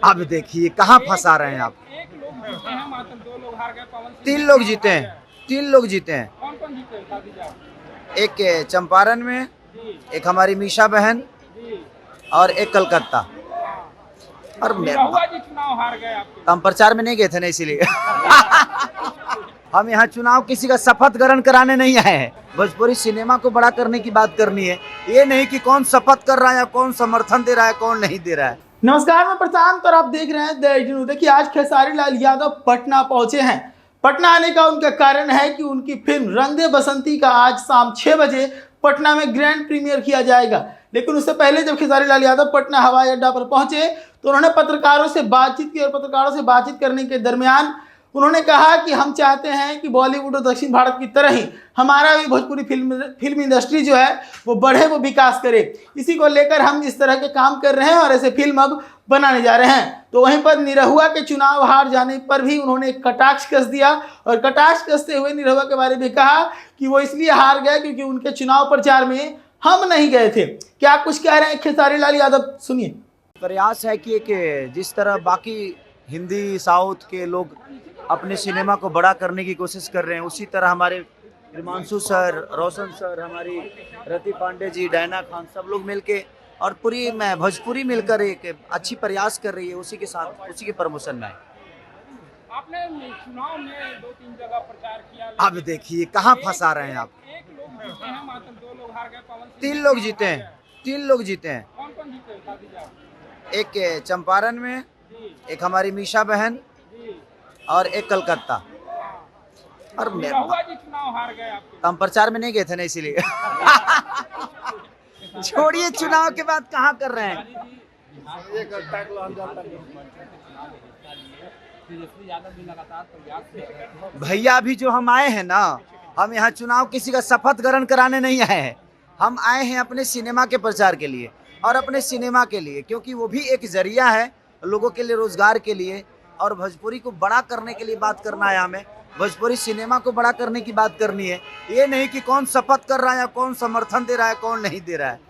अब देखिए कहाँ फंसा रहे हैं आप। एक लोग जीते हैं, मात्र 2 लोग हार गए। पवन सिंह 3 लोग जीते हैं, 3 लोग जीते हैं। कौन कौन जीते बता दीजिए आप। एक चंपारण में, जी एक हमारी मीशा बहन जी। और एक कलकत्ता। और निरहुआ जी चुनाव हार गए आपके। हम प्रचार में नहीं गए थे ना, इसीलिए हम यहाँ चुनाव किसी का शपथ ग्रहण कराने नहीं आए हैं। भोजपुरी सिनेमा को बड़ा करने की बात करनी है, ये नहीं कि कौन शपथ कर रहा है या कौन समर्थन दे रहा है कौन नहीं दे रहा है। नमस्कार, मैं प्रशांत और आप देख रहे हैं द एटीन न्यूज़। देखिए, आज खेसारी लाल यादव पटना पहुंचे हैं। पटना आने का उनका कारण है कि उनकी फिल्म रंग दे बसंती का आज शाम 6 बजे पटना में ग्रैंड प्रीमियर किया जाएगा। लेकिन उससे पहले जब खेसारी लाल यादव पटना हवाई अड्डा पर पहुंचे तो उन्होंने पत्रकारों से बातचीत की और पत्रकारों से बातचीत करने के दरमियान उन्होंने कहा कि हम चाहते हैं कि बॉलीवुड और दक्षिण भारत की तरह ही हमारा भी भोजपुरी फिल्म इंडस्ट्री जो है वो बढ़े, वो विकास करे। इसी को लेकर हम इस तरह के काम कर रहे हैं और ऐसे फिल्म अब बनाने जा रहे हैं। तो वहीं पर निरहुआ के चुनाव हार जाने पर भी उन्होंने कटाक्ष कस दिया और कटाक्ष कसते हुए निरहुआ के बारे में कहा कि वो इसलिए हार गए क्योंकि उनके चुनाव प्रचार में हम नहीं गए थे। क्या कुछ कह रहे हैं खेसारी लाल यादव, सुनिए। प्रयास है कि जिस तरह बाकी हिंदी साउथ के लोग अपने सिनेमा को बड़ा करने की कोशिश कर रहे हैं, उसी तरह हमारे हिमांशु सर, रोशन सर, हमारी रति पांडे जी, डायना खान, सब लोग मिलके और पूरी भोजपुरी मिलकर एक अच्छी प्रयास कर रही है। उसी के साथ उसी के प्रमोशन में आए। आपने चुनाव में 2-3 जगह प्रचार किया। अब देखिए कहाँ फंसा रहे हैं आप। एक लोग जीते हैं, मात्र 2 लोग हार गए। पवन सिंह 3 लोग जीते हैं, 3 लोग जीते हैं। कौन कौन जीते बता दीजिए आप। एक चंपारण में, जी एक हमारी मीशा बहन जी। और एक कलकत्ता। और निरहुआ जी चुनाव हार गए आपके। हम प्रचार में नहीं गए थे ना, इसीलिए छोड़िए, चुनाव के बाद कहाँ कर रहे हैं। भैया अभी जो हम आए हैं ना, हम यहाँ चुनाव किसी का शपथ ग्रहण कराने नहीं आए हैं। हम आए हैं अपने सिनेमा के प्रचार के लिए और अपने सिनेमा के लिए, क्योंकि वो भी एक जरिया है लोगों के लिए, रोजगार के लिए और भोजपुरी को बड़ा करने के लिए बात करना है। हमें भोजपुरी सिनेमा को बड़ा करने की बात करनी है, ये नहीं कि कौन शपथ कर रहा है या कौन समर्थन दे रहा है कौन नहीं दे रहा है।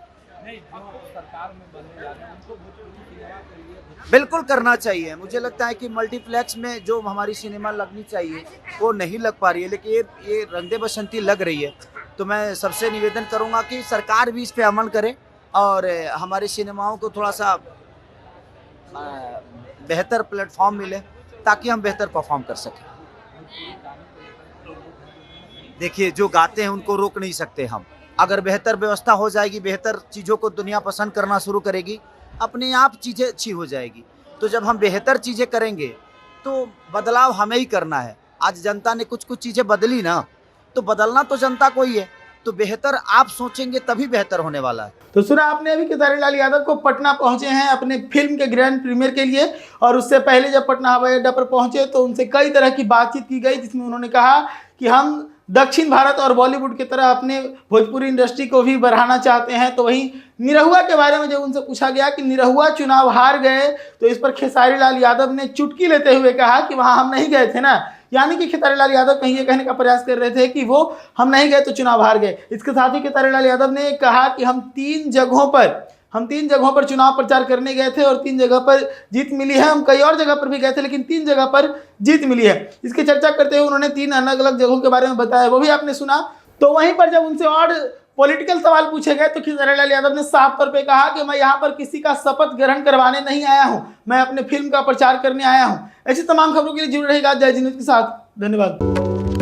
बिल्कुल करना चाहिए। मुझे लगता है कि मल्टीप्लेक्स में जो हमारी सिनेमा लगनी चाहिए वो नहीं लग पा रही है, लेकिन ये रंग दे बसंती लग रही है। तो मैं सबसे निवेदन करूंगा कि सरकार भी इस पे अमल करे और हमारे सिनेमाओं को थोड़ा सा बेहतर प्लेटफॉर्म मिले ताकि हम बेहतर परफॉर्म कर सकें। देखिए, जो गाते हैं उनको रोक नहीं सकते हम। अगर बेहतर व्यवस्था हो जाएगी, बेहतर चीज़ों को दुनिया पसंद करना शुरू करेगी, अपने आप चीज़ें अच्छी हो जाएगी। तो जब हम बेहतर चीज़ें करेंगे तो बदलाव हमें ही करना है। आज जनता ने कुछ कुछ चीज़ें बदली ना, तो बदलना तो जनता को ही है। तो बेहतर आप सोचेंगे तभी बेहतर होने वाला है। तो सुना आपने अभी खेसारी लाल यादव को पटना पहुंचे हैं अपने फिल्म के ग्रैंड प्रीमियर के लिए। और उससे पहले जब पटना हवाई अड्डा पर पहुंचे तो उनसे कई तरह की बातचीत की गई, जिसमें उन्होंने कहा कि हम दक्षिण भारत और बॉलीवुड की तरह अपने भोजपुरी इंडस्ट्री को भी बढ़ाना चाहते हैं। तो वहीं निरहुआ के बारे में जब उनसे पूछा गया कि निरहुआ चुनाव हार गए, तो इस पर खेसारी लाल यादव ने चुटकी लेते हुए कहा कि वहाँ हम नहीं गए थे ना। यानी कि खेसारी लाल यादव कहीं ये कहने का प्रयास कर रहे थे कि वो हम नहीं गए तो चुनाव हार गए। इसके साथ ही खेसारी लाल यादव ने कहा कि हम तीन जगहों पर चुनाव प्रचार करने गए थे और 3 जगह पर जीत मिली है। हम कई और जगह पर भी गए थे लेकिन 3 जगह पर जीत मिली है। इसकी चर्चा करते हुए उन्होंने 3 अलग अलग जगहों के बारे में बताया, वो भी आपने सुना। तो वहीं पर जब उनसे और पॉलिटिकल सवाल पूछे गए तो खेसारी लाल यादव ने साफ तौर पे कहा कि मैं यहाँ पर किसी का शपथ ग्रहण करवाने नहीं आया हूँ, मैं अपने फिल्म का प्रचार करने आया हूँ। ऐसी तमाम खबरों के लिए जुड़े रहिएगा जय न्यूज़ के साथ। धन्यवाद।